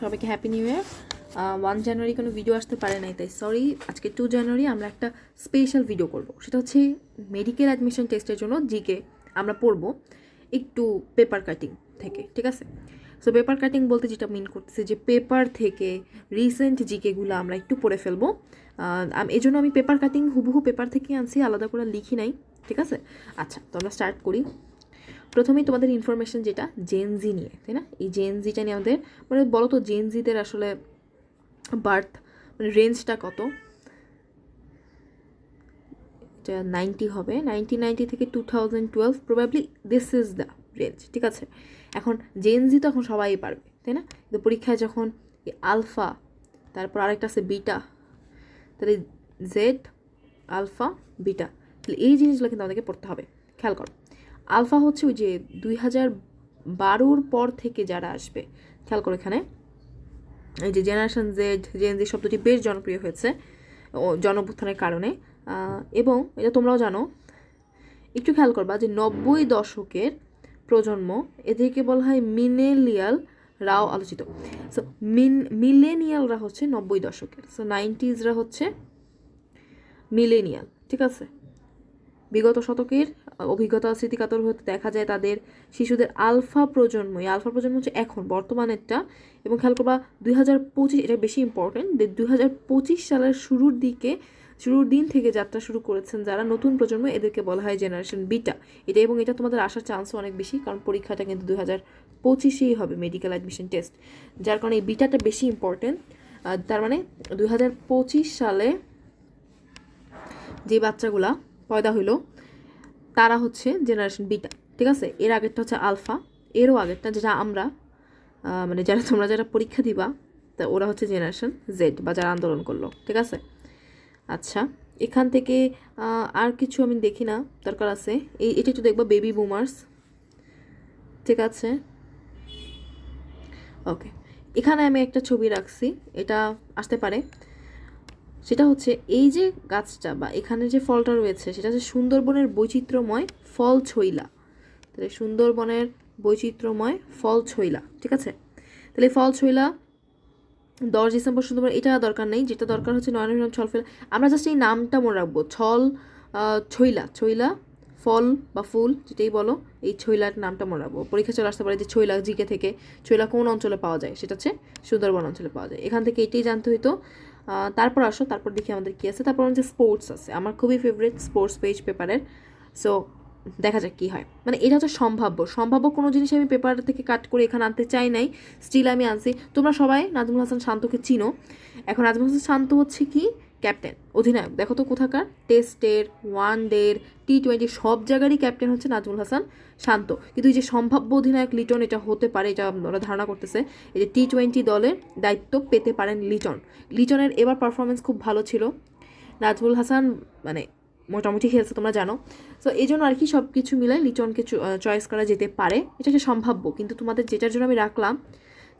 সবাইকে happy new year. 1 জানুয়ারি কোনো video আসতে পারে নাই, তাই সরি। আজকে 2 জানুয়ারি আমরা একটা স্পেশাল ভিডিও করব। সেটা হচ্ছে মেডিকেল অ্যাডমিশন টেস্টের জন্য জিকে আমরা পড়ব একটু পেপার কাটিং থেকে, ঠিক আছে? সো পেপার কাটিং বলতে যেটা মিন করতেছে যে পেপার থেকে রিসেন্ট জিকেগুলো আমরা একটু পড়ে ফেলবো। এই জন্য আমি পেপার কাটিং হুবহু পেপার থেকে আনছি, আলাদা করে লিখি নাই, ঠিক আছে? আচ্ছা, তো আমরা স্টার্ট করি। প্রথমেই তোমাদের ইনফরমেশন যেটা জেনজি নিয়ে, তাই না? এই জেনজিটা নিয়ে আমাদের মানে বলো তো জেনজিদের আসলে বার্থ মানে রেঞ্জটা কত? এটা 90 হবে, 1990 থেকে 2012 probably this is the range, ঠিক আছে? এখন জেনজি তো এখন সবাই পারবে, তাই না? কিন্তু পরীক্ষায় যখন আলফা, তারপর আরেকটা আছে বিটা, তাহলে জেড, আলফা, বিটা, তাহলে এই জিনিসগুলো কিন্তু আমাদেরকে পড়তে হবে। খেয়াল করো, আলফা হচ্ছে ওই যে 2012 পর থেকে যারা আসবে। খেয়াল করো এখানে এই যে জেনারেশন জেড, জেনজি শব্দটি বেশ জনপ্রিয় হয়েছে জনঅভ্যুত্থানের কারণে, এবং এটা তোমরাও জানো। একটু খেয়াল করবা যে 90 দশকের প্রজন্ম, এদেরকে বলা হয় মিলেনিয়াল রাও আলোচিত। সো মিলেনিয়ালরা হচ্ছে 90 দশকের, সো 90sরা হচ্ছে মিলেনিয়াল, ঠিক আছে? বিগত শতকের অভিজ্ঞতা স্মৃতিকাতর হতে দেখা যায় তাদের শিশুদের আলফা প্রজন্ম। এই আলফা প্রজন্ম হচ্ছে এখন বর্তমানেরটা। এবং খেয়াল করবা 2025, এটা বেশি ইম্পর্টেন্ট, 2025 সালের শুরুর দিন থেকে যাত্রা শুরু করেছেন যারা নতুন প্রজন্ম, এদেরকে বলা হয় জেনারেশন বিটা। এটা এবং এটা তোমাদের আসার চান্সও অনেক বেশি, কারণ পরীক্ষাটা কিন্তু 2025-এই হবে মেডিকেল অ্যাডমিশন টেস্ট, যার কারণে এই বিটাটা বেশি ইম্পর্টেন্ট। তার মানে 2025 সালে যে বাচ্চাগুলা পয়দা হইলো তারা হচ্ছে জেনারেশন বিটা, ঠিক আছে? এর আগেরটা হচ্ছে আলফা, এরও আগেরটা যেটা আমরা মানে তোমরা যারা পরীক্ষা দিবা তা ওরা হচ্ছে জেনারেশন জেড বা যারা আন্দোলন করলো, ঠিক আছে? আচ্ছা, এখান থেকে আর কিছু আমি দেখি না, দরকার আছে এটা একটু দেখবো, বেবি বুমার্স, ঠিক আছে? ওকে, এখানে আমি একটা ছবি রাখছি, এটা আসতে পারে। সেটা হচ্ছে এই যে গাছটা বা এখানে যে ফলটা রয়েছে সেটা হচ্ছে সুন্দরবনের বৈচিত্র্যময় ফল ছইলা। তাহলে সুন্দরবনের বৈচিত্র্যময় ফল ছইলা, ঠিক আছে? তাহলে ফল ছইলা 10 ডিসেম্বর সুন্দরবন, এটা দরকার নেই। যেটা দরকার হচ্ছে নয়নাভিরাম ছল ফেলা। আমরা জাস্ট এই নামটা মনে রাখবো, ছল ছইলা, ছইলা ফল বা ফুল যেটাই বলো, এই ছইলার নামটা মনে রাখবো। পরীক্ষা চলে আসতে পারে যে ছইলা জিকে থেকে ছইলা কোন অঞ্চলে পাওয়া যায়, সেটা হচ্ছে সুন্দরবন অঞ্চলে পাওয়া যায়। এখান থেকে এটাই জানতে হইতো। তারপর আসো, তারপর দেখি আমাদের কী আছে। তারপর হচ্ছে স্পোর্টস আছে, আমার খুবই ফেভারিট স্পোর্টস পেজ পেপারের। সো দেখা যাক কী হয়। মানে এটা হচ্ছে সম্ভাব্য কোনো জিনিস আমি পেপার থেকে কাট করে এখানে আনতে চাই নাই, স্টিল আমি আনছি। তোমরা সবাই নাজমুল হাসান শান্তকে চিনো। এখন নাজমুল হাসান শান্ত হচ্ছে কি ক্যাপ্টেন, অধিনায়ক। দেখো তো কোথাকার, টেস্টের, ওয়ানডের, টি20 সব জায়গারই ক্যাপ্টেন হচ্ছে নাজমুল হাসান শান্ত। কিন্তু এই যে সম্ভাব্য অধিনায়ক লিটন, এটা হতে পারে, এটা ওরা ধারণা করতেছে। এই যে টি20 দলের দায়িত্ব পেতে পারেন লিটনের এবার পারফরমেন্স খুব ভালো ছিল। নাজমুল হাসান মানে মোটামুটি খেলছে, তোমরা জানো। সো এই জন্য আর কি সব কিছু মিলে লিটনকে চয়েস করা যেতে পারে, এটা একটা সম্ভাব্য। কিন্তু তোমাদের যেটার জন্য আমি রাখলাম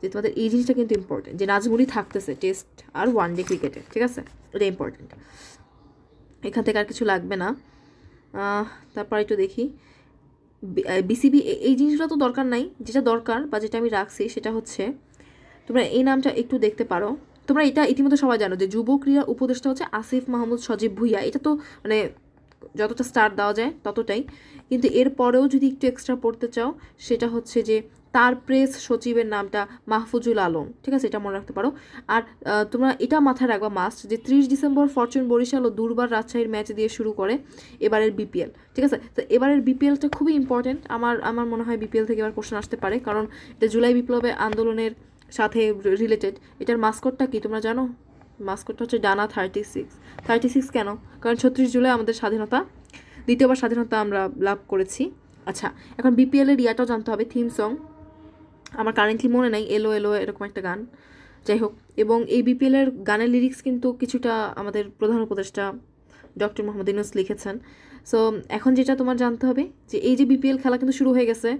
যে তোমাদের এই জিনিসটা কিন্তু ইম্পর্টেন্ট, যে নাজমুলই থাকতেছে টেস্ট আর ওয়ানডে ক্রিকেটে, ঠিক আছে? এটা ইম্পর্টেন্ট, এখান থেকে আর কিছু লাগবে না। তারপর একটু দেখি বিসিবি, এই জিনিসগুলো তো দরকার নাই। যেটা দরকার বা যেটা আমি রাখছি সেটা হচ্ছে, তোমরা এই নামটা একটু দেখতে পারো। তোমরা এটা ইতিমধ্যে সবাই জানো যে যুব ক্রীড়া উপদেষ্টা হচ্ছে আসিফ মাহমুদ সজীব ভুইয়া। এটা তো মানে যতটা স্টার দেওয়া যায় ততটাই, কিন্তু এরপরেও যদি একটু এক্সট্রা পড়তে চাও সেটা হচ্ছে যে তার প্রেস সচিবের নামটা মাহফুজুল আলম, ঠিক আছে? এটা মনে রাখতে পারো। আর তোমরা এটা মাথায় রাখবা মাস্ট, যে 30 ডিসেম্বর ফরচুন বরিশাল ও দুর্বার রাজশাহীর ম্যাচ দিয়ে শুরু করে এবারের বিপিএল, ঠিক আছে? তো এবারের বিপিএলটা খুবই ইম্পর্টেন্ট। আমার মনে হয় বিপিএল থেকে এবার কোশ্চেন আসতে পারে, কারণ এটা জুলাই বিপ্লবে আন্দোলনের সাথে রিলেটেড। এটার মাস্কটটা কি তোমরা জানো? মাস্কটটা হচ্ছে ডানা 36 কেন? কারণ 36 জুলাই আমাদের স্বাধীনতা, দ্বিতীয়বার স্বাধীনতা আমরা লাভ করেছি। আচ্ছা, এখন বিপিএলের ইয়াটাও জানতে হবে, থিম সং। আমার কারেন্টলি মনে নাই, এলো এলো এরকম একটা গান, যাই হোক। এবং এই বিপিএলের গানের লিরিক্স কিন্তু কিছুটা আমাদের প্রধান উপদেষ্টা ডক্টর মোহাম্মদ ইউনূস লিখেছেন। সো এখন যেটা তোমার জানতে হবে যে এই যে বিপিএল খেলা কিন্তু শুরু হয়ে গেছে।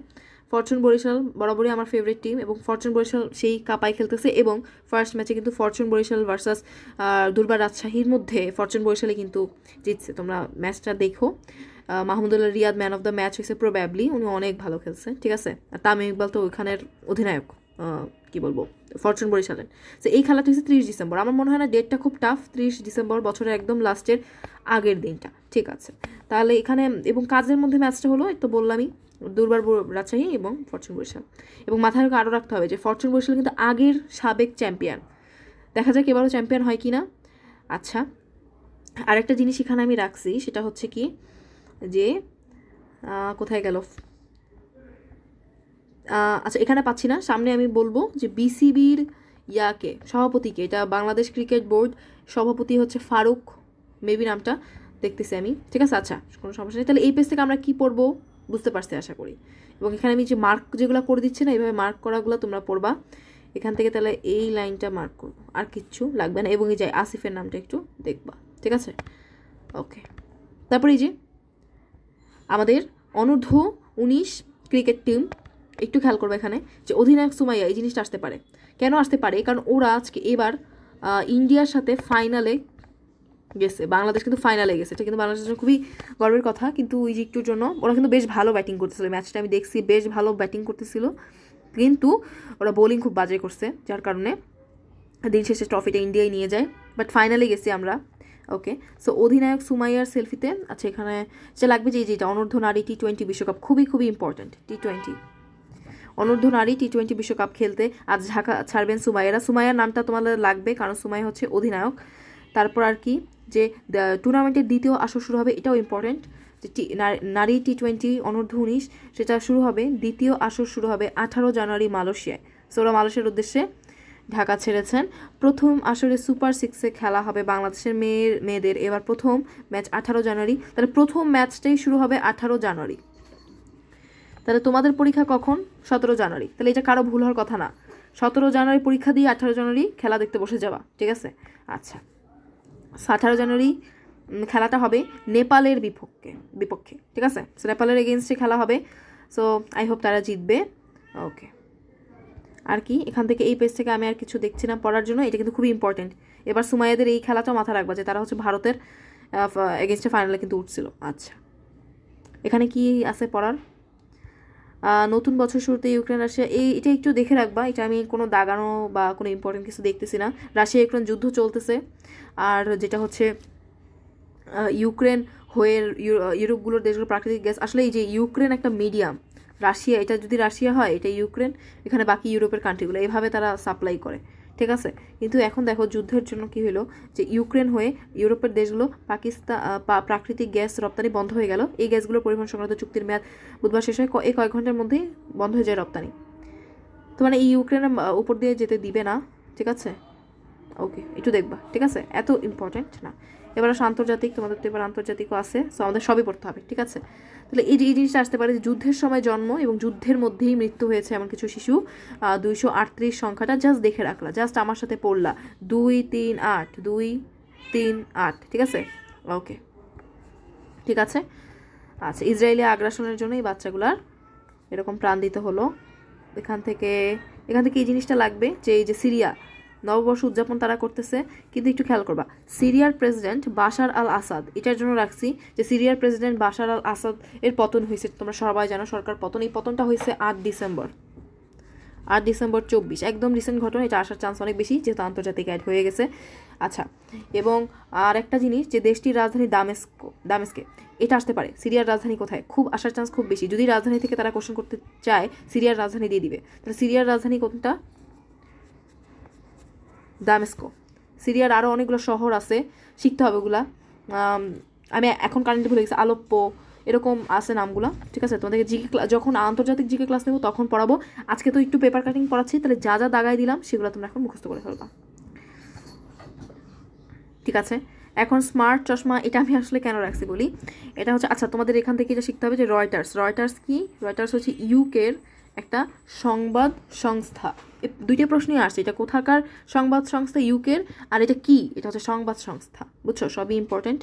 ফরচুন বরিশাল বরাবরই আমার ফেভারিট টিম, এবং ফরচুন বরিশাল সেই কাপায় খেলতেছে। এবং ফার্স্ট ম্যাচে কিন্তু ফরচুন বরিশাল ভার্সাস দুর্বার রাজশাহীর মধ্যে ফরচুন বরিশালে কিন্তু জিতছে। তোমরা ম্যাচটা দেখো। Mahmudullah Riyad man of the match হয়েছে প্রবাবলি, উনি অনেক ভালো খেলছে, ঠিক আছে? আর তামিম ইকবাল তো ওইখানের অধিনায়ক, কী বলবো ফরচুন বরিশালের। তো এই খেলাটা হচ্ছে 30 ডিসেম্বর। আমার মনে হয় না ডেটটা খুব টাফ, 30 ডিসেম্বর বছরের একদম লাস্টের আগের দিনটা, ঠিক আছে। তাহলে এখানে এবং কাজের মধ্যে ম্যাচটা হলো তো বললামই দুর্বার রাজশাহী এবং ফরচুন বরিশাল। এবং মাথায় আরও রাখতে হবে যে ফরচুন বরিশাল কিন্তু আগের সাবেক চ্যাম্পিয়ন, দেখা যাক এবারও চ্যাম্পিয়ন হয় কি না। আচ্ছা, আরেকটা জিনিস এখানে আমি রাখছি, সেটা হচ্ছে কি যে কোথায় গেল, আচ্ছা এখানে পাচ্ছি না, সামনে আমি বলবো যে বিসিবির সভাপতিকে, এটা বাংলাদেশ ক্রিকেট বোর্ড সভাপতি হচ্ছে ফারুক, মেবি নামটা দেখতেছি আমি, ঠিক আছে। আচ্ছা কোনো সমস্যা নেই। তাহলে এই পেজ থেকে আমরা কি পড়বো বুঝতে পারছি আশা করি। এবং এখানে আমি যে মার্ক যেগুলো করে দিচ্ছি না, এইভাবে মার্ক করাগুলো তোমরা পড়বা এখান থেকে। তাহলে এই লাইনটা মার্ক করবো, আর কিচ্ছু লাগবে না। এবং এই যে আসিফের নামটা একটু দেখবা, ঠিক আছে, ওকে। তারপরে এই যে আমাদের অনূর্ধ্ব 19 ক্রিকেট টিম, একটু খেয়াল করবে এখানে যে অধিনায়ক সুমাইয়া, এই জিনিসটা আসতে পারে। কেন আসতে পারে? কারণ ওরা আজকে এবার ইন্ডিয়ার সাথে ফাইনালে গেছে, বাংলাদেশ কিন্তু ফাইনালে গেছে, এটা কিন্তু বাংলাদেশের জন্য খুবই গর্বের কথা। কিন্তু ওই যে একটুর জন্য ওরা কিন্তু বেশ ভালো ব্যাটিং করতেছিল, ম্যাচটা আমি দেখছি বেশ ভালো ব্যাটিং করতেছিল, কিন্তু ওরা বোলিং খুব বাজে করছে, যার কারণে দিন শেষে ট্রফিটা ইন্ডিয়ায় নিয়ে যায়। বাট ফাইনালে গেছি আমরা, ওকে। সো অধিনায়ক সুমাইয়ার সেলফিতে আচ্ছা এখানে যে লাগবে যে যেটা অনূর্ধ্ব নারী T20 বিশ্বকাপ, খুবই খুবই ইম্পর্ট্যান্ট। T20 অনূর্ধ্ব নারী T20 বিশ্বকাপ খেলতে আজ ঢাকা ছাড়বেন সুমাইয়ারা। সুমাইয়ার নামটা তোমাদের লাগবে কারণ সুমাইয়া হচ্ছে অধিনায়ক। তারপর আর কি যে টুর্নামেন্টের দ্বিতীয় আসর শুরু হবে, এটাও ইম্পর্টেন্ট, যে নারী T20 অনূর্ধ্ব 19 সেটা শুরু হবে, দ্বিতীয় আসর শুরু হবে 18 জানুয়ারি মালয়েশিয়ায়। সো ওরা মালয়েশিয়ার উদ্দেশ্যে ঢাকা ছেড়েছেন। প্রথম আসরে সুপার 6-এ খেলা হবে বাংলাদেশের মেয়েদের এবার প্রথম ম্যাচ 18 জানুয়ারি। তাহলে প্রথম ম্যাচটাই শুরু হবে 18 জানুয়ারি। তাহলে তোমাদের পরীক্ষা কখন? 17 জানুয়ারি। তাহলে এটা কারো ভুল হওয়ার কথা না, 17 জানুয়ারি পরীক্ষা দিয়ে 18 জানুয়ারি খেলা দেখতে বসে যাওয়া, ঠিক আছে। আচ্ছা 18 জানুয়ারি খেলাটা হবে নেপালের বিপক্ষে, ঠিক আছে। সো নেপালের এগেনস্টে খেলা হবে। সো আই হোপ তারা জিতবে, ওকে। আর কি এখান থেকে এই পেজ থেকে আমি আর কিছু দেখছি না পড়ার জন্য, এটা কিন্তু খুবই ইম্পর্টেন্ট। এবার সুমাইয়াদের এই খেলাটাও মাথা রাখবা যে তারা হচ্ছে ভারতের এগেনস্টে ফাইনালে কিন্তু উঠছিল। আচ্ছা এখানে কি আছে পড়ার? নতুন বছর শুরুতে ইউক্রেন রাশিয়া, এটা একটু দেখে রাখবা, এটা আমি কোনো দাগানো বা কোনো ইম্পর্টেন্ট কিছু দেখতেছি না। রাশিয়া ইউক্রেন যুদ্ধ চলতেছে, আর যেটা হচ্ছে ইউক্রেন হয়ে ইউরোপগুলোর দেশগুলো প্রাকৃতিক গ্যাস, আসলে এই যে ইউক্রেন একটা মিডিয়াম, রাশিয়া এটা যদি রাশিয়া হয় এটা ইউক্রেন, এখানে বাকি ইউরোপের কান্ট্রিগুলো এইভাবে তারা সাপ্লাই করে, ঠিক আছে। কিন্তু এখন দেখো যুদ্ধের জন্য কি হলো যে ইউক্রেন হয়ে ইউরোপের দেশগুলো প্রাকৃতিক গ্যাস রপ্তানি বন্ধ হয়ে গেল। এই গ্যাসগুলোর পরিবহন সংক্রান্ত চুক্তির মেয়াদ বুধবার শেষ হয়, এই কয়েক ঘন্টার মধ্যেই বন্ধ হয়ে যায় রপ্তানি। তো মানে এই ইউক্রেনের উপর দিয়ে যেতে দিবে না, ঠিক আছে, ওকে একটু দেখবা, ঠিক আছে, এত ইম্পর্টেন্ট না। এবার আসলে আন্তর্জাতিক, তোমাদের তো এবার আন্তর্জাতিকও আছে, সো আমাদের সবই পড়তে হবে, ঠিক আছে। তাহলে এই জিনিসটা আসতে পারে যে যুদ্ধের সময় জন্ম এবং যুদ্ধের মধ্যেই মৃত্যু হয়েছে এমন কিছু শিশু 238 সংখ্যাটা জাস্ট দেখে রাখলা, জাস্ট আমার সাথে পড়লা 238, ঠিক আছে, ওকে ঠিক আছে। আচ্ছা ইসরায়েলি আগ্রাসনের জন্য এই বাচ্চাগুলার এরকম প্রাণ দিতে হলো। এখান থেকে এই জিনিসটা লাগবে যে এই যে সিরিয়া নববর্ষ উদযাপন তারা করতেছে, কিন্তু একটু খেয়াল করবা সিরিয়ার প্রেসিডেন্ট বাশার আল আসাদ, এটার জন্য রাখছি যে সিরিয়ার প্রেসিডেন্ট বাশার আল আসাদ এর পতন হয়েছে, তোমরা সবাই জানো সরকার পতন, এই পতনটা হয়েছে 8 ডিসেম্বর 24, একদম রিসেন্ট ঘটনা, এটা আসার চান্স অনেক বেশি যেহেতু আন্তর্জাতিক অ্যাড হয়ে গেছে। আচ্ছা এবং আর একটা জিনিস যে দেশটির রাজধানী দামেস্কে, এটা আসতে পারে। সিরিয়ার রাজধানী কোথায়? খুব আসার চান্স খুব বেশি, যদি রাজধানী থেকে তারা কোশ্চেন করতে চায় সিরিয়ার রাজধানী দিয়ে দিবে। তাহলে সিরিয়ার রাজধানী কোনটা? দামেস্কো। সিরিয়ার আরও অনেকগুলো শহর আছে, শিখতে হবে ওগুলা, আমি এখন কারেন্টলি ভুলে গেছি, আলেপ্পো এরকম আছে নামগুলো, ঠিক আছে। তোমাদেরকে যখন আন্তর্জাতিক জিকে ক্লাস নেবো তখন পড়াবো, আজকে তো একটু পেপার কাটিং পড়াচ্ছি, তাহলে যা যা দাগাই দিলাম সেগুলো তোমরা এখন মুখস্থ করে ফেলবা, ঠিক আছে। এখন স্মার্ট চশমা, এটা আমি আসলে কেন রাখছি বলি, এটা হচ্ছে আচ্ছা তোমাদের এখান থেকে এটা শিখতে হবে যে রয়টার্স কি? রয়টার্স হচ্ছে ইউকের একটা সংবাদ সংস্থা। দুইটা প্রশ্নই আসছে, এটা কোথাকার সংবাদ সংস্থা? ইউকের। আর এটা কি? এটা হচ্ছে সংবাদ সংস্থা, বুঝছো, সবই ইম্পর্টেন্ট।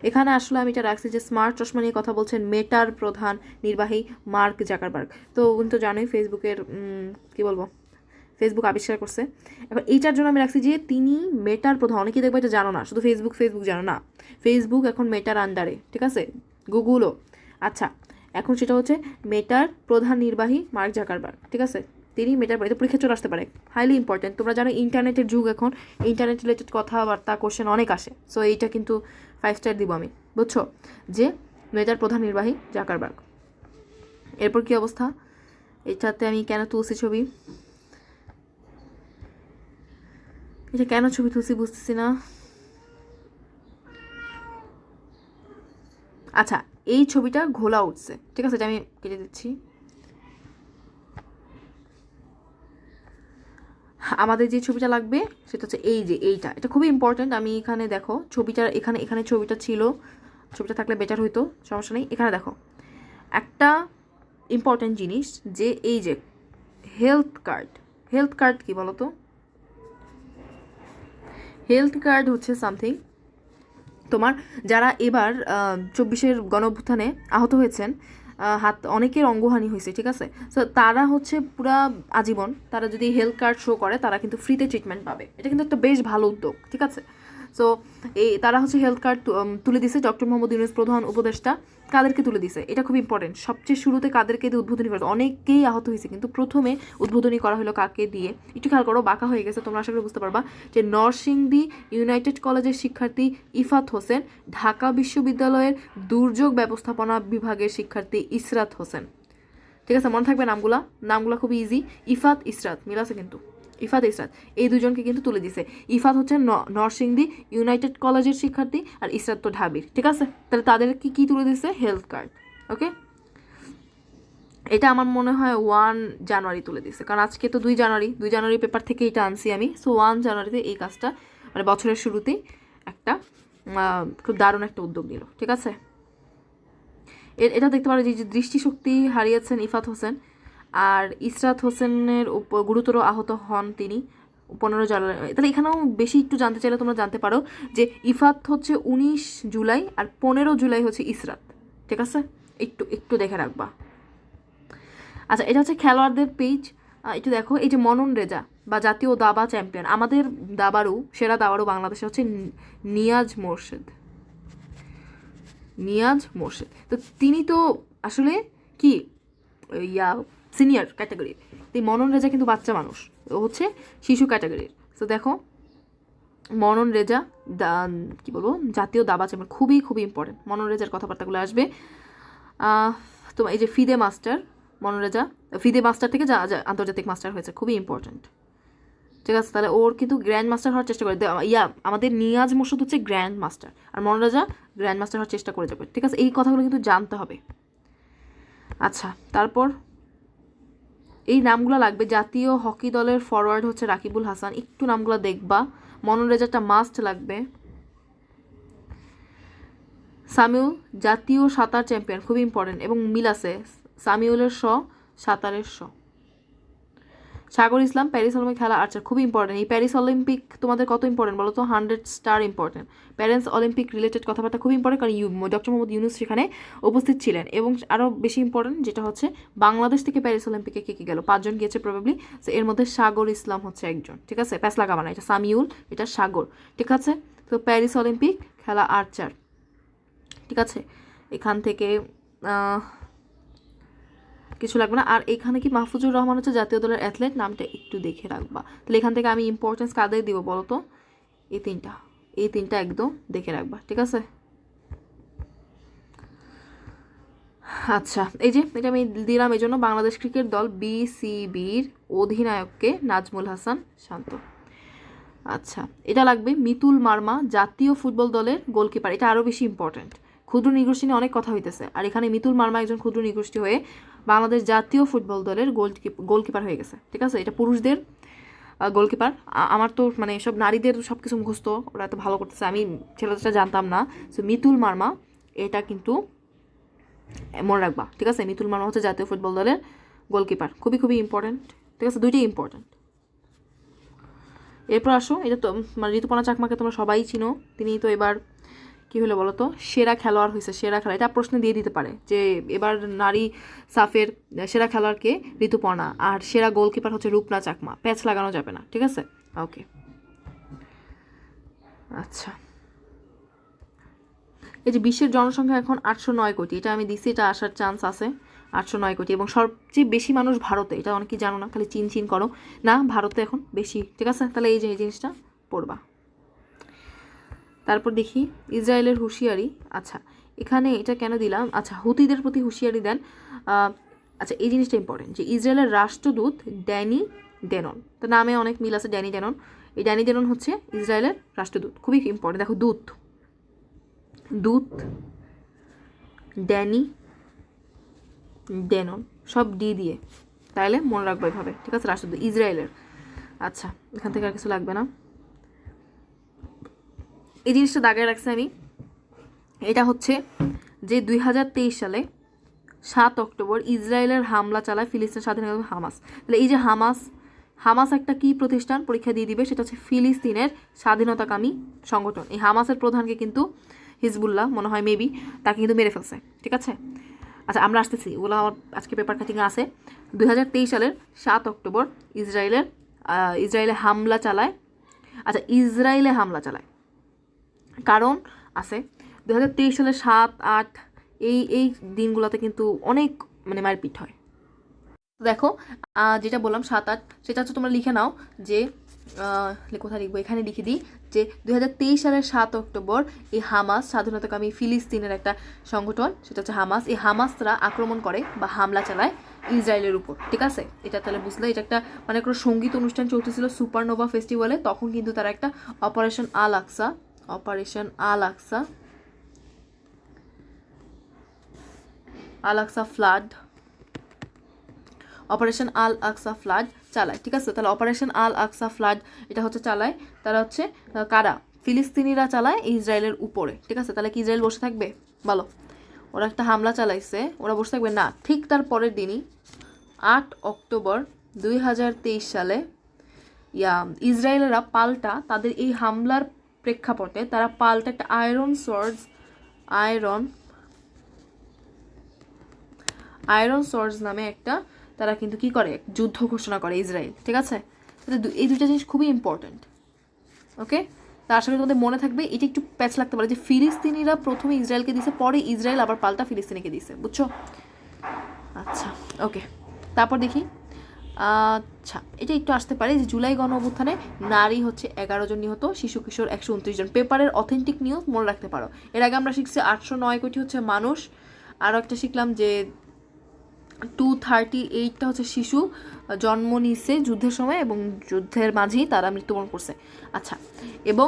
এখানে আসলে আমি এটা রাখছি যে স্মার্ট চশমা নিয়ে কথা বলছেন মেটার প্রধান নির্বাহী মার্ক জাকারবার্গ। তো উনি তো জানোই ফেসবুকের কি বলবো, ফেসবুক আবিষ্কার করছে। এখন এইটার জন্য আমি রাখছি যে তিনি মেটার প্রধান, অনেকেই দেখবো এটা জানো না, শুধু ফেসবুক জানো না, ফেসবুক এখন মেটার আন্ডারে, ঠিক আছে, গুগলও। আচ্ছা এখন সেটা হচ্ছে মেটার প্রধান নির্বাহী মার্ক জাকারবার্গ, ঠিক আছে। তিনি মেটার পরে পরীক্ষা চলে আসতে পারে, হাইলি ইম্পর্টেন্ট। তোমরা জানো ইন্টারনেটের যুগ এখন, ইন্টারনেট রিলেটেড কথাবার্তা কোশ্চেন অনেক আসে, সো এইটা কিন্তু 5 স্টার দিব আমি, বুঝছো? যে মেটার প্রধান নির্বাহী জাকারবার্গ। এরপর কি অবস্থা, এটাতে আমি কেন তুলসি ছবি, এটা কেন ছবি তুলসি বুঝতেছি না। আচ্ছা, এই ছবিটা ঘোলা উঠছে, ঠিক আছে, এটা আমি কেটে দিচ্ছি। আমাদের যে ছবিটা লাগবে সেটা হচ্ছে এই যে এইটা, এটা খুবই ইম্পর্ট্যান্ট। আমি এখানে দেখো ছবিটা, এখানে এখানে ছবিটা ছিল, ছবিটা থাকলে বেটার হইতো, সমস্যা নেই। এখানে দেখো একটা ইম্পর্ট্যান্ট জিনিস, যে এই যে হেলথ কার্ড, হেলথ কার্ড কি বলো তো? হেলথ কার্ড হচ্ছে সামথিং তোমার, যারা এবার 24-এর গণঅভ্যুত্থানে আহত হয়েছেন, হাত অনেকের অঙ্গহানি হয়েছে, ঠিক আছে, সো তারা হচ্ছে পুরা আজীবন তারা যদি হেলথ কার্ড শো করে তারা কিন্তু ফ্রিতে ট্রিটমেন্ট পাবে। এটা কিন্তু একটা বেশ ভালো উদ্যোগ, ঠিক আছে। সো এই তারা হচ্ছে হেলথ কার্ড তুলে দিছে ডক্টর মোহাম্মদ ইউনূস প্রধান উপদেষ্টা। কাদেরকে তুলে দিছে এটা খুব ইম্পর্টেন্ট, সবচেয়ে শুরুতে কাদেরকে দিয়ে উদ্বোধনী করেছে, অনেকেই আহত হয়েছে কিন্তু প্রথমে উদ্বোধনী করা হলো কাকে দিয়ে, একটু খেয়াল করো, বাঁকা হয়ে গেছে, তোমরা আশা করি বুঝতে পারবা। যে নরসিংদী ইউনাইটেড কলেজের শিক্ষার্থী ইফাত হোসেন, ঢাকা বিশ্ববিদ্যালয়ের দুর্যোগ ব্যবস্থাপনা বিভাগের শিক্ষার্থী ইসরাত হোসেন, ঠিক আছে, মনে থাকবে নামগুলা, নামগুলা খুব ইজি, ইফাত ইসরাত, মিল আছে কিন্তু, ইফাত ইসরাত, এই দুজনকে কিন্তু তুলে দিছে। ইফাত হচ্ছে নরসিংদী ইউনাইটেড কলেজের শিক্ষার্থী, আর ইসরাত তো ঢাবির, ঠিক আছে। তাহলে তাদেরকে কি তুলে দিছে? হেলথ কার্ড, ওকে। এটা আমার মনে হয় 1 জানুয়ারি তুলে দিছে, কারণ আজকে তো 2 জানুয়ারি, 2 জানুয়ারি পেপার থেকে এটা আনছি আমি, সো 1 জানুয়ারিতে এই কাজটা, মানে বছরের শুরুতেই একটা খুব দারুণ একটা উদ্যোগ নিল, ঠিক আছে। এটা দেখতে পারো যে দৃষ্টিশক্তি হারিয়েছেন ইফাত হোসেন, আর ইসরাত হোসেনের গুরুতর আহত হন তিনি 15 জানুয়ারি। তাহলে এখানেও বেশি একটু জানতে চাইলে তোমরা জানতে পারো যে ইফাত হচ্ছে 19 জুলাই আর 15 জুলাই হচ্ছে ইসরাত, ঠিক আছে, একটু একটু দেখে রাখবা। আচ্ছা, এটা হচ্ছে খেলোয়াড়দের পেজ, একটু দেখো, এই যে মনন রেজা বা জাতীয় দাবা চ্যাম্পিয়ন, আমাদের দাবারু, সেরা দাবারু বাংলাদেশে হচ্ছে নিয়াজ মোর্শেদ, নিয়াজ মোর্শেদ। তো তিনি তো আসলে কি সিনিয়র ক্যাটাগরির, এই মনন রেজা কিন্তু বাচ্চা মানুষ, ও হচ্ছে শিশু ক্যাটাগরির। তো দেখো মনন রেজা কি বলবো, জাতীয় দাবা চ্যাম্পিয়ন, খুবই খুবই ইম্পর্টেন্ট, মনন রেজার কথাবার্তাগুলো আসবে। তোমার এই যে ফিদে মাস্টার, মনন রেজা ফিদে মাস্টার থেকে আন্তর্জাতিক মাস্টার হয়েছে, খুবই ইম্পর্টেন্ট, ঠিক আছে। তাহলে ওর কিন্তু গ্র্যান্ড মাস্টার হওয়ার চেষ্টা করে, আমাদের নিয়াজ মোর্শেদ হচ্ছে গ্র্যান্ড মাস্টার, আর মনন রেজা গ্র্যান্ড মাস্টার হওয়ার চেষ্টা করে যাবে, ঠিক আছে। এই কথাগুলো কিন্তু জানতে হবে। আচ্ছা, তারপর এই নামগুলো লাগবে। জাতীয় হকি দলের ফরওয়ার্ড হচ্ছে রাকিবুল হাসান, একটু নামগুলো দেখবা, মনন রেজাটা মাস্ট লাগবে। সামিউল জাতীয় সাঁতার চ্যাম্পিয়ন, খুবই ইম্পর্টেন্ট, এবং মিল আছে সামিউলের সাঁতারের সাগর ইসলাম প্যারিস অলিম্পিক খেলা আর্চার, খুবই ইম্পর্টেন্ট। এই প্যারিস অলিম্পিক তোমাদের কত ইম্পর্টেন্ট বলো তো? 100 star important. Paris Olympic related কথাবার্তা খুবই ইম্পর্টেন্ট, কারণ ডক্টর মোহাম্মদ ইউনূস সেখানে উপস্থিত ছিলেন। এবং আরও বেশি ইম্পর্টেন্ট যেটা হচ্ছে বাংলাদেশ থেকে প্যারিস অলিম্পিকে কে কে গেল, 5 জন গিয়েছে প্রবাবলি, সো এর মধ্যে সাগর ইসলাম হচ্ছে একজন, ঠিক আছে, প্যাস লাগাবা না, এটা সামিউল, এটা সাগর, ঠিক আছে। তো প্যারিস অলিম্পিক খেলা আর্চার, ঠিক আছে। এখান থেকে কিছু লাগবে না। আর এখানে কি মাহফুজুর রহমান হচ্ছে জাতীয় দলের অ্যাথলেট, নামটা একটু দেখে রাখবা। তাহলে এখান থেকে আমি ইম্পর্টেন্স কাদের দিব বলো তো? এই তিনটা একদম দেখে রাখবা, ঠিক আছে। আচ্ছা, এই যে এটা আমি দিলাম এই জন্য, বাংলাদেশ ক্রিকেট দল বিসিবির অধিনায়ককে নাজমুল হাসান শান্ত। আচ্ছা, এটা লাগবে মিতুল মার্মা জাতীয় ফুটবল দলের গোলকিপার, এটা আরও বেশি ইম্পর্টেন্ট। ক্ষুদ্র নিগোষ্ঠী নিয়ে অনেক কথা হইতেছে, আর এখানে মিতুল মার্মা একজন ক্ষুদ্র নিগোষ্ঠী হয়ে বাংলাদেশ জাতীয় ফুটবল দলের গোলকিপার হয়ে গেছে, ঠিক আছে। এটা পুরুষদের গোলকিপার। আমার তো মানে সব নারীদের সব কিছু মুখস্থ, ওরা এত ভালো করতেছে, আমি ছেলেটা জানতাম না। সো মিতুল মার্মা, এটা কিন্তু মনে রাখবা, ঠিক আছে। মিতুল মার্মা হচ্ছে জাতীয় ফুটবল দলের গোলকিপার, খুবই খুবই ইম্পর্টেন্ট, ঠিক আছে, দুইটাই ইম্পর্টেন্ট। এরপর আসো, এটা তো মানে ঋতুপর্ণা চাকমাকে তোমরা সবাই চিনো, তিনি তো এবার কী হলো বলো তো, সেরা খেলোয়াড় হয়েছে, সেরা খেলা, এটা প্রশ্ন দিয়ে দিতে পারে যে এবার নারী সাফের সেরা খেলোয়াড়কে ঋতুপর্ণা, আর সেরা গোলকিপার হচ্ছে রূপনা চাকমা, প্যাচ লাগানো যাবে না, ঠিক আছে, ওকে। আচ্ছা, এই যে বিশ্বের জনসংখ্যা এখন 809 কোটি, এটা আমি দিছি, এটা আসার চান্স আছে, 809 কোটি, এবং সবচেয়ে বেশি মানুষ ভারতে। এটা অনেকেই জানো না, খালি চিন চিন করো না, ভারতে এখন বেশি। ঠিক আছে, তাহলে এই যে এই জিনিসটা পড়বা। তারপর দেখি ইসরায়েলের হুঁশিয়ারি। আচ্ছা, এখানে এটা কেন দিলাম, আচ্ছা হুতিদের প্রতি হুঁশিয়ারি দেন। আচ্ছা, এই জিনিসটা ইম্পর্টেন্ট যে ইসরায়েলের রাষ্ট্রদূত ড্যানি ডেনন, তো নামে অনেক মিল আছে, ড্যানি ডেনন। এই ড্যানি ডেনন হচ্ছে ইসরায়েলের রাষ্ট্রদূত, খুবই ইম্পর্টেন্ট। দেখো দূত, দূত, ড্যানি ডেনন, সব ডি দিয়ে, তাইলে মনে রাখবো এভাবে। ঠিক আছে, রাষ্ট্রদূত ইসরায়েলের। আচ্ছা, এখান থেকে আর কিছু লাগবে না, এই জিনিসটা দাগায় রাখছি আমি। এটা হচ্ছে যে 2023 সালে 7 অক্টোবর ইসরায়েলের হামলা চালায় ফিলিস্তিন স্বাধীনতা হামাস। তাহলে এই যে হামাস, হামাস একটা কি প্রতিষ্ঠান, পরীক্ষা দিয়ে দিবে, সেটা হচ্ছে ফিলিস্তিনের স্বাধীনতাকামী সংগঠন। এই হামাসের প্রধানকে কিন্তু হিজবুল্লাহ মনে হয় মেবি, তাকে কিন্তু মেরে ফেলছে। ঠিক আছে, আচ্ছা আমরা আসতেছি, ওগুলো আমার আজকে পেপার কাটিংয়ে আছে। 2023 সালের 7 অক্টোবর ইসরায়েলে হামলা চালায়। আচ্ছা, ইসরায়েলে হামলা চালায় কারণ আছে 2023 সালের 7, 8 এই দিনগুলোতে কিন্তু অনেক মানে মারপিট হয়। দেখো যেটা বললাম 7, 8, সেটা হচ্ছে তোমরা লিখে নাও যে কোথায় লিখবো, এখানে লিখে দিই যে 2023 সালের 7 অক্টোবর এই হামাস, স্বাধীনতাকামী ফিলিস্তিনের একটা সংগঠন, সেটা হচ্ছে হামাস। এই হামাসরা আক্রমণ করে বা হামলা চালায় ইসরায়েলের উপর। ঠিক আছে, এটা তাহলে বুঝলে। এটা একটা মানে কোনো সঙ্গীত অনুষ্ঠান চলতেছিল সুপারনোভা ফেস্টিভ্যালে, তখন কিন্তু তারা একটা অপারেশন আল আকসা ফ্লাড অপারেশন আল আকসা ফ্লাড চালায়। ঠিক আছে, তাহলে অপারেশন আল আকসা ফ্লাড এটা হচ্ছে চালায়, তারা হচ্ছে কারা, ফিলিস্তিনিরা চালায় ইসরায়েলের উপরে। ঠিক আছে, তাহলে কি ইসরায়েল বসে থাকবে বলো? ওরা একটা হামলা চালাইছে, ওরা বসে থাকবে না। ঠিক তার পরের দিনই 8 অক্টোবর 2023 সালে ইসরায়েলেরা পাল্টা তাদের এই হামলার প্রেক্ষাপটে তারা পাল্টা একটা আয়রন সোর্স নামে একটা তারা কিন্তু কি করে, যুদ্ধ ঘোষণা করে ইসরায়েল। ঠিক আছে, তাহলে এই দুইটা জিনিস খুবই ইম্পর্টেন্ট। ওকে, তার সঙ্গে তোমাদের মনে থাকবে, এটা একটু প্যাচ লাগতে পারে যে ফিলিস্তিনিরা প্রথমে ইসরায়েলকে দিছে, পরে ইসরায়েল আবার পাল্টা ফিলিস্তিনিকে দিছে, বুঝছো? আচ্ছা, ওকে, তারপর দেখি। আচ্ছা, এটা একটু আসতে পারে যে জুলাই গণ অভ্যুত্থানে নারী হচ্ছে 11 জন নিহত, শিশু কিশোর 129 জন। পেপারের অথেন্টিক নিউজ মনে রাখতে পারো। এর আগে আমরা শিখছি 809 কোটি হচ্ছে মানুষ, আরও একটা শিখলাম যে 238টা হচ্ছে শিশু জন্ম নিচ্ছে যুদ্ধের সময় এবং যুদ্ধের মাঝেই তারা মৃত্যুবরণ করছে। আচ্ছা, এবং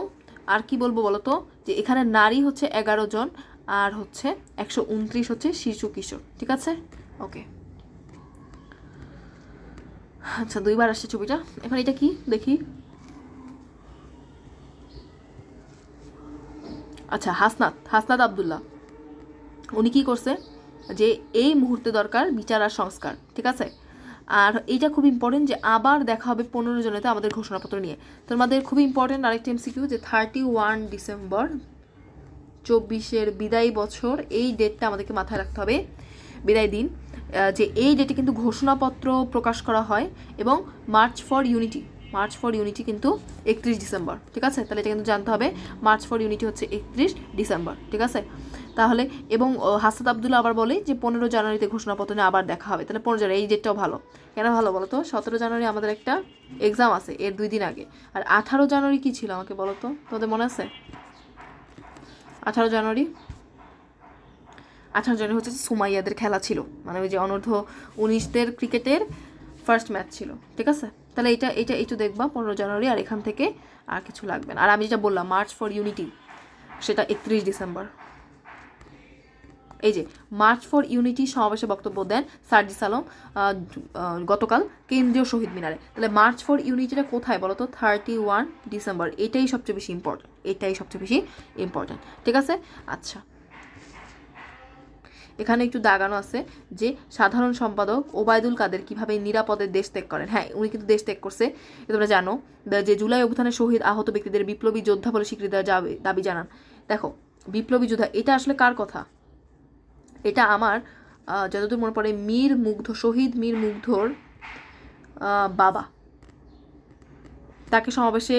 আর কি বলবো বলো তো, যে এখানে নারী হচ্ছে 11 জন আর হচ্ছে 129 হচ্ছে শিশু কিশোর। ঠিক আছে, ওকে। আচ্ছা, 2বার আসছে ছবিটা। এখন এটা কি দেখি। আচ্ছা, হাসনাত আব্দুল্লাহ, উনি কি করছে যে এই মুহূর্তে দরকার বিচার আর সংস্কার। ঠিক আছে, আর এইটা খুব ইম্পর্টেন্ট যে আবার দেখা হবে 15 জনেতে আমাদের ঘোষণাপত্র নিয়ে। তোমাদের খুবই ইম্পর্টেন্ট আরেকটা এমসিকিউ যে 31 ডিসেম্বর 24 বিদায়ী বছর, এই ডেটটা আমাদেরকে মাথায় রাখতে হবে, বিদায় দিন, যে এই ডেটে কিন্তু ঘোষণাপত্র প্রকাশ করা হয়। এবং মার্চ ফর ইউনিটি কিন্তু 31 ডিসেম্বর। ঠিক আছে, তাহলে এটা কিন্তু জানতে হবে, মার্চ ফর ইউনিটি হচ্ছে 31 ডিসেম্বর। ঠিক আছে, তাহলে এবং হাসনাত আব্দুল্লাহ আবার বলে যে 15 জানুয়ারিতে ঘোষণাপত্র নিয়ে আবার দেখা হবে। তাহলে 15 জানুয়ারি এই ডেটটাও ভালো। কেন ভালো বলো তো? 17 জানুয়ারি আমাদের একটা এক্সাম আছে, এর 2 দিন আগে। আর 18 জানুয়ারি কি ছিল আমাকে বলো তো, তোমাদের মনে আছে? 18 জানুয়ারি হচ্ছে সুমাইয়াদের খেলা ছিল, মানে ওই যে অনূর্ধ্ব 19দের ক্রিকেটের ফার্স্ট ম্যাচ ছিল। ঠিক আছে, তাহলে এটা একটু দেখবা 15 জানুয়ারি, আর এখান থেকে আর কিছু লাগবে না। আর আমি যেটা বললাম মার্চ ফর ইউনিটি, সেটা 31 ডিসেম্বর। এই যে মার্চ ফর ইউনিটি সমাবেশে বক্তব্য দেন সার্জিস আলম গতকাল কেন্দ্রীয় শহীদ মিনারে। তাহলে মার্চ ফর ইউনিটিটা কোথায় বলো তো? 31 ডিসেম্বর। এটাই সবচেয়ে বেশি ইম্পর্টেন্ট। ঠিক আছে, আচ্ছা, এখানে একটু দাগানো আছে যে সাধারণ সম্পাদক ওবায়দুল কাদের কিভাবে নিরাপদে দেশ ত্যাগ করেন। হ্যাঁ, উনি কিন্তু দেশ ত্যাগ করছে, তোমরা জানো। যে জুলাই অভ্যুত্থানে শহীদ আহত ব্যক্তিদের বিপ্লবী যোদ্ধা বলে স্বীকৃতি দেওয়ার দাবি জানান। দেখো, বিপ্লবী যোদ্ধা এটা আসলে কার কথা? এটা আমার যতদূর মনে পড়ে শহীদ মীর মুগ্ধর বাবা, তাকে সমাবেশে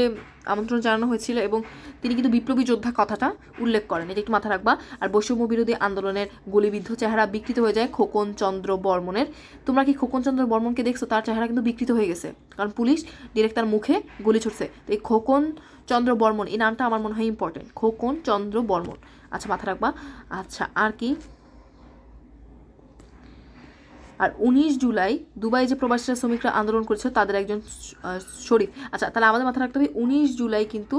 আমন্ত্রণ জানানো হয়েছিল এবং তিনি কিন্তু বিপ্লবী যোদ্ধা কথাটা উল্লেখ করেন, এটা একটু মাথা রাখবা। আর বৈষম্য বিরোধী আন্দোলনের গুলিবিদ্ধ চেহারা বিকৃত হয়ে যায় খোকন চন্দ্র বর্মনের। তোমরা কি খোকন চন্দ্র বর্মনকে দেখছো? তার চেহারা কিন্তু বিকৃত হয়ে গেছে, কারণ পুলিশ ডিরেক্ট তার মুখে গুলি ছুটছে। তো এই খোকন চন্দ্র বর্মন, এই নামটা আমার মনে হয় ইম্পর্টেন্ট, খোকন চন্দ্র বর্মন। আচ্ছা, মাথা রাখবা। আচ্ছা, আর কি? আর 19 জুলাই দুবাই যে প্রবাসীরা শ্রমিকরা আন্দোলন করেছিল তাদের একজন শরীফ। আচ্ছা, তাহলে আমাদের মাথায় রাখতে হবে 19 জুলাই কিন্তু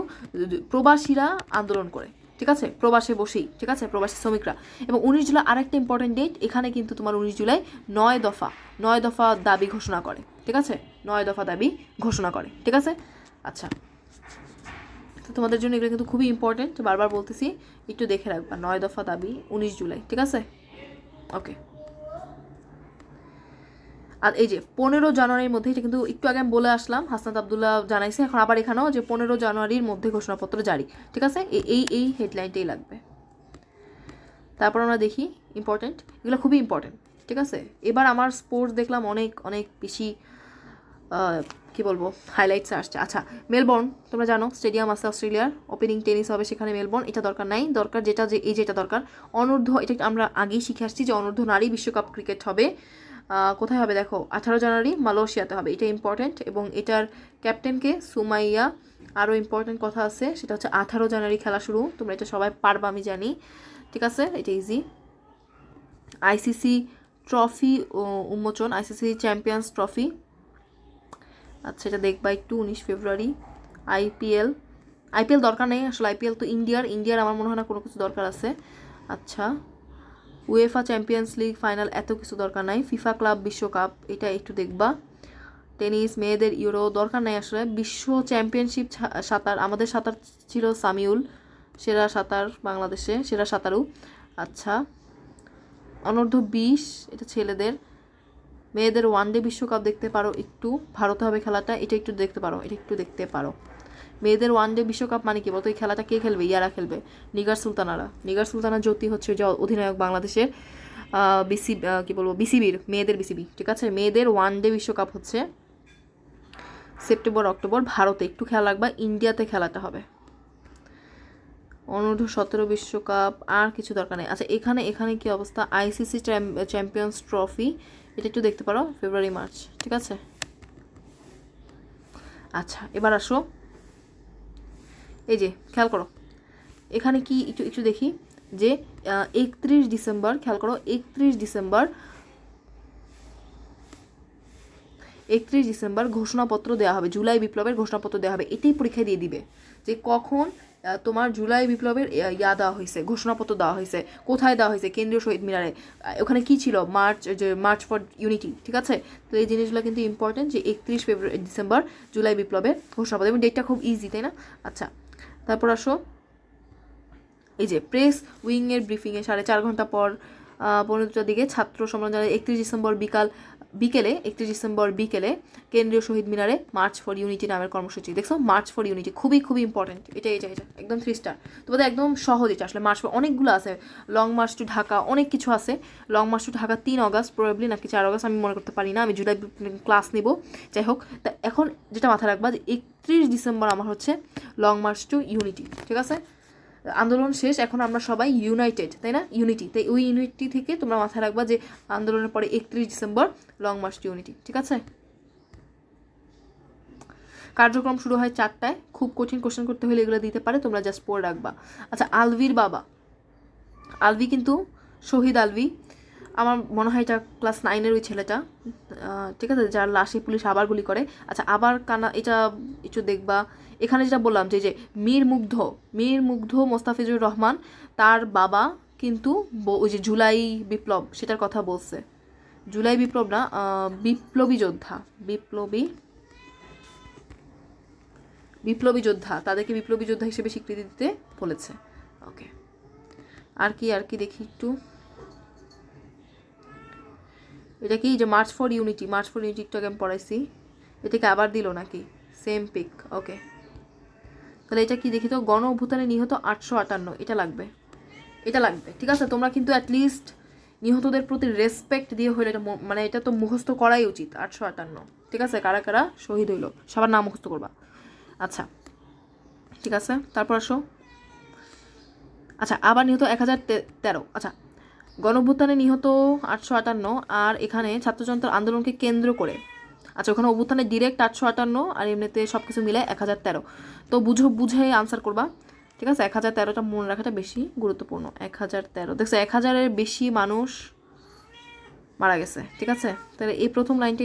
প্রবাসীরা আন্দোলন করে, ঠিক আছে, প্রবাসে বসেই, ঠিক আছে, প্রবাসী শ্রমিকরা। এবং 19 জুলাই আরেকটা ইম্পর্টেন্ট ডেট, এখানে কিন্তু তোমার 19 জুলাই 9 দফা দাবি ঘোষণা করে, ঠিক আছে, 9 দফা দাবি ঘোষণা করে, ঠিক আছে। আচ্ছা, তো তোমাদের জন্য এগুলো কিন্তু খুবই ইম্পর্টেন্ট, বারবার বলতেছি, একটু দেখে রাখবা। 9 দফা দাবি 19 জুলাই, ঠিক আছে, ওকে। আর এই যে 15 জানুয়ারির মধ্যে, এটা কিন্তু একটু আগে আমি বলে আসলাম, হাসনাত আবদুল্লাহ জানাইছে, এখন আবার এখানেও যে 15 জানুয়ারির মধ্যে ঘোষণাপত্র জারি, ঠিক আছে, এই হেডলাইনটাই লাগবে। তারপর আমরা দেখি ইম্পর্টেন্ট, এগুলো খুবই ইম্পর্টেন্ট, ঠিক আছে। এবার আমার স্পোর্টস দেখলাম অনেক অনেক বেশি কি বলবো হাইলাইটস আসছে। আচ্ছা, মেলবোর্ন তোমরা জানো স্টেডিয়াম আছে অস্ট্রেলিয়ার, ওপেনিং টেনিস হবে সেখানে মেলবোর্ন, এটা দরকার নাই, দরকার যেটা যে এই যেটা দরকার অনূর্ধ্ব, এটা আমরা আগেই শিখে আসছি যে অনূর্ধ্ব নারী বিশ্বকাপ ক্রিকেট হবে। কোথায় হবে দেখো, 18 জানুয়ারি মালয়েশিয়াতে হবে, এটা ইম্পর্টেন্ট। এবং এটার ক্যাপ্টেনকে সুমাইয়া। আরও ইম্পর্টেন্ট কথা আছে, সেটা হচ্ছে 18 জানুয়ারি খেলা শুরু, তোমরা এটা সবাই পারবা আমি জানি, ঠিক আছে, এটা ইজি। আইসিসি ট্রফি উন্মোচন, আইসিসি চ্যাম্পিয়ন্স ট্রফি, আচ্ছা এটা দেখবা একটু, 19 ফেব্রুয়ারি। আইপিএল দরকার নেই আসলে, আইপিএল তো ইন্ডিয়ার আমার মনে হয় না কোনো কিছু দরকার আছে। আচ্ছা, উয়েফা চ্যাম্পিয়ন্স লিগ ফাইনাল, এত কিছু দরকার নাই। ফিফা ক্লাব বিশ্বকাপ, এটা একটু দেখবা। টেনিস মেয়েদের ইউরো, দরকার নাই আসলে। বিশ্ব চ্যাম্পিয়নশিপ সাঁতার, আমাদের সাঁতার ছিল সামিউল, সেরা সাঁতার বাংলাদেশে, সেরা সাঁতারু। আচ্ছা, অনূর্ধ্ব 20, এটা ছেলেদের। মেয়েদের ওয়ানডে বিশ্বকাপ দেখতে পারো একটু, ভারতে হবে খেলাটা, এটা একটু দেখতে পারো, এটা একটু দেখতে পারো। মেয়েদের ওয়ানডে বিশ্বকাপ মানে কি বলতো, এই খেলাটা কে খেলবে? ইয়ারা খেলবে, নিগার সুলতানা জ্যোতি হচ্ছে যে অধিনায়ক বাংলাদেশের, কি বলবো, বিসিবির, মেয়েদের বিসিবি, ঠিক আছে। মেয়েদের ওয়ানডে বিশ্বকাপ হচ্ছে সেপ্টেম্বর অক্টোবর, ভারতে, একটু খেয়াল রাখবা, ইন্ডিয়াতে খেলাটা হবে। অনূর্ধ্ব 17 বিশ্বকাপ, আর কিছু দরকার নেই। আচ্ছা, এখানে কি অবস্থা? আইসিসি চ্যাম্পিয়ন্স ট্রফি, এটা একটু দেখতে পারো, ফেব্রুয়ারি মার্চ, ঠিক আছে। আচ্ছা, এবার আসো, এই যে খেয়াল করো এখানে কি একটু দেখি যে 31 ডিসেম্বর, খেয়াল করো 31 ডিসেম্বর ঘোষণাপত্র দেওয়া হবে, জুলাই বিপ্লবের ঘোষণাপত্র দেওয়া হবে। এটাই পরীক্ষায় দিয়ে দিবে যে কখন তোমার জুলাই বিপ্লবের দেওয়া হয়েছে, ঘোষণাপত্র দেওয়া হয়েছে, কোথায় দেওয়া হয়েছে, কেন্দ্রীয় শহীদ মিনারে, ওখানে কি ছিল, মার্চ ফর ইউনিটি, ঠিক আছে। তো এই জিনিসগুলো কিন্তু ইম্পর্টেন্ট, যে 31 ডিসেম্বর জুলাই বিপ্লবের ঘোষণাপত্র, এবং ডেটটা খুব ইজি, তাই না? আচ্ছা, তারপর আসো, এই যে প্রেস উইংয়ের ব্রিফিংয়ে 4.5 ঘন্টা পর 15টার দিকে ছাত্র সম্মেলন জানায় 31 ডিসেম্বর বিকেলে কেন্দ্রীয় শহীদ মিনারে মার্চ ফর ইউনিটি নামের কর্মসূচি। দেখছো, মার্চ ফর ইউনিটি খুবই খুবই ইম্পর্টেন্ট, এটা একদম 3 স্টার। তোমাদের একদম সহজ, এটা আসলে মার্চ অনেকগুলো আছে, লং মার্চ টু ঢাকা, অনেক কিছু আছে। Long march to Dhaka 3 August probably, নাকি 4 অগস্ট, আমি মনে করতে পারি না, আমি জুলাই ক্লাস নিব, যাই হোক। তা এখন যেটা মাথায় রাখবা যে 31 ডিসেম্বর আমার হচ্ছে লং মার্চ টু ইউনিটি, ঠিক আছে। আন্দোলন শেষ, এখন আমরা সবাই ইউনাইটেড, তাই না, ইউনিটি, তাই ওই ইউনিটি থেকে তোমরা মাথায় রাখবা যে আন্দোলনের পরে 31 December long march to unity, ঠিক আছে। কার্যক্রম শুরু হয় 4টায়, খুব কঠিন কোশ্চেন করতে হলে এগুলো দিতে পারে, তোমরা জাস্ট পড়ে রাখবা। আচ্ছা, আলভির বাবা, আলভি কিন্তু শহীদ আলভি, আমার মনে হয় এটা ক্লাস 9-এর ওই ছেলেটা, ঠিক আছে, যার লাশে পুলিশ আবার গুলি করে। আচ্ছা, আবার কানা, এটা একটু দেখবা। এখানে যেটা বললাম যে মীর মুগ্ধ মোস্তাফিজুর রহমান, তার বাবা কিন্তু ওই যে জুলাই বিপ্লব সেটার কথা বলছে, জুলাই বিপ্লব না, বিপ্লবী যোদ্ধা, তাদেরকে বিপ্লবী যোদ্ধা হিসেবে স্বীকৃতি দিতে বলেছে। ওকে, আর কি দেখি একটু, এটা কি যে মার্চ ফর ইউনিটি একটু আগে আমি পড়াইছি, এটাকে আবার দিল নাকি, সেম পিক, ওকে। তাহলে এটা কি দেখি তো, গণ অভ্যুত্থানে নিহত 858, এটা লাগবে, ঠিক আছে। তোমরা কিন্তু অ্যাটলিস্ট নিহতদের প্রতি রেসপেক্ট দিয়ে হইলে এটা মানে এটা তো মুখস্থ করাই উচিত, 858, ঠিক আছে। কারা কারা শহীদ হইলো সবার নাম মুখস্থ করবা। আচ্ছা ঠিক আছে, তারপর আসো। আচ্ছা আবার নিহত 1013। আচ্ছা, গণঅভ্যুত্থানে নিহত 858, আর এখানে ছাত্র জনতার আন্দোলনকে কেন্দ্র করে, আচ্ছা ওখানে অভ্যুত্থানে ডিরেক্ট 858 আর এমনিতে সব কিছু মিলে 1013। তো বুঝে আনসার করবা, ঠিক আছে? 1013টা মনে রাখাটা বেশি গুরুত্বপূর্ণ। 1013 দেখছো, 1000-এর বেশি মানুষ মারা গেছে, ঠিক আছে? তাহলে এই প্রথম লাইনটা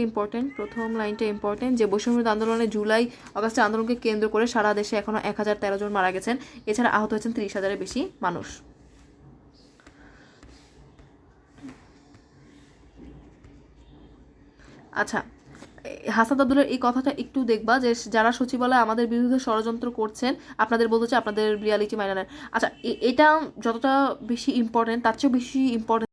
ইম্পর্টেন্ট, যে বৈষম্য আন্দোলনে জুলাই আগস্টের আন্দোলনকে কেন্দ্র করে সারা দেশে এখনো 1013 জন মারা গেছেন, এছাড়া আহত হয়েছেন 30,000-এর বেশি মানুষ। আচ্ছা, হাসান আব্দুলের এই কথাটা একটু দেখবা, যে যারা সচিবালয় আমাদের বিরুদ্ধে ষড়যন্ত্র করছেন, আপনাদের বলতে চাই আপনাদের রিয়ালিটি মাইনে নেন। আচ্ছা এটা যতটা বেশি ইম্পর্টেন্ট, তার চেয়েও বেশি ইম্পর্টেন্ট